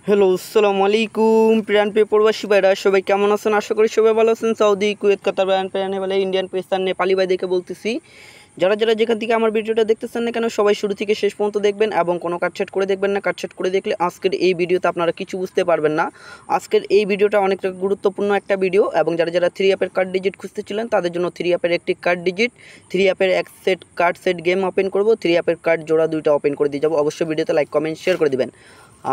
Hello, আসসালামু আলাইকুম। প্রাণপ্রিয় প্রবাসী ভাইরা সবাই কেমন আছেন? আশা করি সবাই ভালো আছেন। সৌদি, কুয়েত, কাতার, প্রাণ নেপালে, ইন্ডিয়ান, পাকিস্তান, নেপালি ভাই দেখে বলতেছি, যারা যারা যেখান থেকে আমার ভিডিওটা দেখতেছেন না কেন সবাই শুরু থেকে শেষ পর্যন্ত দেখবেন এবং কোনো কাটছাট করে দেখবেন না। কাটছাট করে দেখলে আজকের এই ভিডিওতে আপনারা কিছু বুঝতে পারবেন না। আজকের এই ভিডিওটা অনেকটা গুরুত্বপূর্ণ একটা ভিডিও এবং যারা যারা 3 অ্যাপের কার্ড ডিজিট খুঁজতেছিলেন তাদের জন্য 3 অ্যাপের একটি কার্ড ডিজিট, 3 অ্যাপের এক set card set game open করব, 3 অ্যাপের কার্ড জোড়া দুইটা ওপেন করে দিয়ে যাবো। অবশ্যই ভিডিওতে লাইক কমেন্ট শেয়ার করে দিবেন।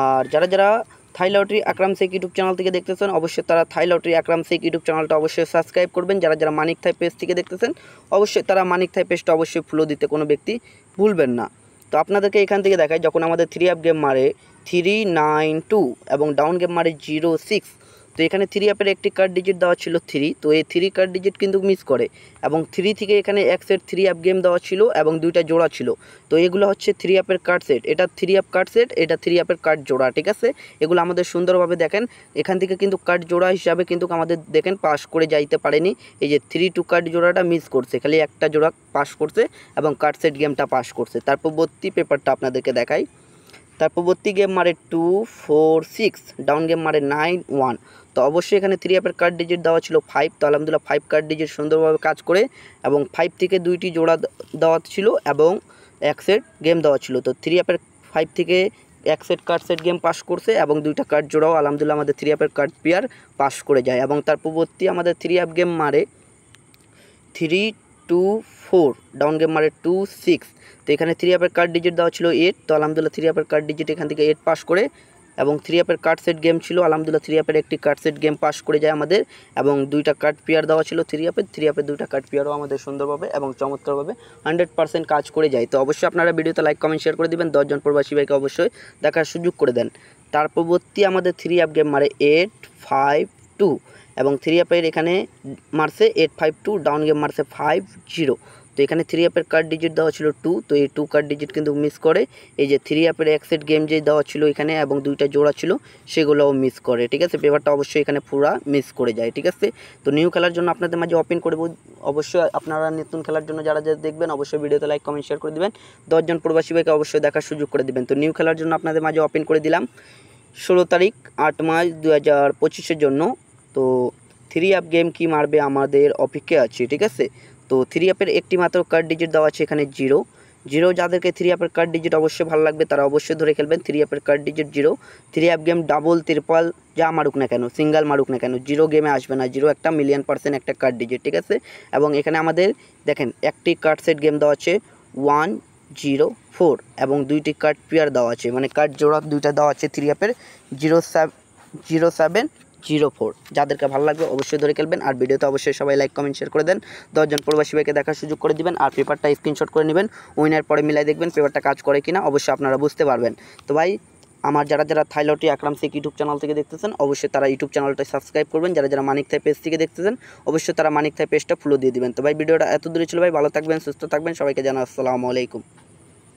আর যারা যারা থাই লটারি আকরাম শেখ ইউটিউব চ্যানেল থেকে দেখতেছেন অবশ্যই তারা থাই লটারি আকরাম শেখ ইউটিউব চ্যানেলটা অবশ্যই সাবস্ক্রাইব করবেন। যারা যারা মানিক থাই পেজ থেকে দেখতেছেন অবশ্যই তারা মানিক থাই পেজটা অবশ্যই ফলো দিতে কোনো ব্যক্তি ভুলবেন না। তো আপনাদেরকে এখান থেকে দেখায় যখন আমাদের 3 অ্যাপ গেম মারে 392 এবং ডাউন গেম মারে 06। তো এখানে 3 অ্যাপের একটি কার্ড ডিজিট দেওয়া ছিল 3, তো এই 3 কার্ড ডিজিট কিন্তু মিস করে এবং 3 থেকে এখানে এক সেট 3 অ্যাপ গেম দেওয়া ছিল এবং দুইটা জোড়া ছিল। তো এগুলো হচ্ছে 3 অ্যাপের কার্ড সেট, এটা 3 অ্যাপ কার্ড সেট, এটা 3 অ্যাপের কার্ড জোড়া। ঠিক আছে, এগুলো আমাদের সুন্দরভাবে দেখেন এখান থেকে কিন্তু কার্ড জোড়া হিসাবে কিন্তু আমাদের দেখেন পাস করে যাইতে পারেনি। এই যে 3-2 কার্ড জোড়াটা মিস করছে, খালি একটা জোড়া পাস করছে এবং কার্ড সেট গেমটা পাস করছে। তার পরবর্তী পেপারটা আপনাদেরকে দেখাই। তার পরবর্তী গেম মারে 2-4-6, ডাউন গেম মারে 9-1। তো অবশ্যই এখানে 3 অ্যাপের কার্ড ডিজিট দেওয়া ছিল 5, তো আলহামদুলিল্লাহ 5 কার্ড ডিজিট সুন্দরভাবে কাজ করে এবং 5 থেকে দুইটি জোড়া দেওয়া ছিল এবং এক সেট গেম দেওয়া ছিল। তো 3 অ্যাপের 5 থেকে এক set card set game pass করছে এবং দুইটা কার্ড জোড়াও আলহামদুলিল্লাহ আমাদের 3 অ্যাপের কার্ড পেয়ার পাস করে যায়। এবং তার পরবর্তী আমাদের 3 অ্যাপ গেম মারে 3-2-4, ডাউন গেম মারে 2-6। তো এখানে 3 অ্যাপের কার্ড ডিজিট দেওয়া ছিল 8, তো আলহামদুলিল্লাহ 3 অ্যাপের কার্ড ডিজিট এখান থেকে 8 পাস করে এবং 3 অ্যাপের কার্ড সেট গেম ছিল আলহামদুলিল্লাহ 3 অ্যাপের একটি কার্ড সেট গেম পাস করে যায় আমাদের এবং দুইটা কার্ড পেয়ার দেওয়া ছিল 3 অ্যাপের দুইটা কার্ড পেয়ারও আমাদের সুন্দরভাবে এবং চমৎকারভাবে 100% কাজ করে যায়। তো অবশ্যই আপনারা ভিডিওতে লাইক কমেন্ট শেয়ার করে দিবেন, 10 জন প্রবাসী ভাইকে অবশ্যই দেখার সুযোগ করে দেন। তার পরবর্তী আমাদের 3 অ্যাপ গেম মারে 8-5-2 এবং 3 অ্যাপের এখানে মারছে 8-5-2, ডাউন গেম মারছে 5-0। তো এখানে 3 অ্যাপের কার্ড ডিজিট দেওয়া ছিল 2, তো এই 2 কার্ড ডিজিট কিন্তু মিস করে। এই যে 3 অ্যাপের এক সেট গেম যে দেওয়া ছিল এখানে এবং দুইটা জোড়া ছিল সেগুলোও মিস করে। ঠিক আছে, পেপারটা অবশ্যই এখানে পুরা মিস করে যায়। ঠিক আছে, তো নিউ খেলার জন্য আপনাদের মাঝে ওপেন করব। অবশ্যই আপনারা নতুন খেলার জন্য যারা যারা দেখবেন অবশ্যই ভিডিওতে লাইক কমেন্ট শেয়ার করে দিবেন, 10 জন প্রবাসী ভাইকে অবশ্যই দেখার সুযোগ করে দিবেন। তো নিউ খেলার জন্য আপনাদের মাঝে ওপেন করে দিলাম 16 তারিখ 8 মার্চ 2025-এর জন্য। তো 3 অ্যাপ গেম কি মারবে আমাদের অপেক্ষা আছে। ঠিক আছে, তো 3 অ্যাপের একটি মাত্র কার্ড ডিজিট দেওয়া আছে এখানে 0। যাদেরকে 3 অ্যাপের কার্ড ডিজিট অবশ্যই ভালো লাগবে তারা অবশ্যই ধরে খেলবেন। 3 অ্যাপের card digit 0। 3 app game double triple যা মারুক না কেন, সিঙ্গেল মারুক না কেন, 0 গেমে আসবে না। 0 একটা মিলিয়ন% একটা কার্ড ডিজিট। ঠিক আছে, এবং এখানে আমাদের দেখেন একটি কার্ড সেট গেম দেওয়া আছে 1-0-4 এবং দুইটি কার্ড পেয়ার দেওয়া আছে, মানে কার্ড জোড়া দুইটা দেওয়া আছে 3 অ্যাপের 07-04। যাদেরকে ভালো লাগবে অবশ্যই ধরে খেলবেন আর ভিডিওতে অবশ্যই সবাই লাইক কমেন্ট শেয়ার করে দেন, 10 জন প্রবাসী ভাইকে দেখার সুযোগ করে দিবেন আর পেপারটা স্ক্রিনশট করে নেবেন। উইনার পরে মিলাই দেখবেন পেপারটা কাজ করে কিনা, অবশ্যই আপনারা বুঝতে পারবেন। তো ভাই আমার যারা যারা থাই লটারি আকরাম শেখ ইউটিউব চ্যানেল থেকে দেখতেছেন অবশ্যই তারা ইউটিউব চ্যানেলটা সাবস্ক্রাইব করবেন। যারা যারা মানিক থাই পেজ থেকে দেখতেছেন অবশ্যই তারা মানিক থাই পেজটা ফলো দিয়ে দিবেন। তো ভাই ভিডিওটা এত দূরে ছিল ভাই, ভালো থাকবেন সুস্থ থাকবেন, সবাইকে জানাই আসসালামু আলাইকুম।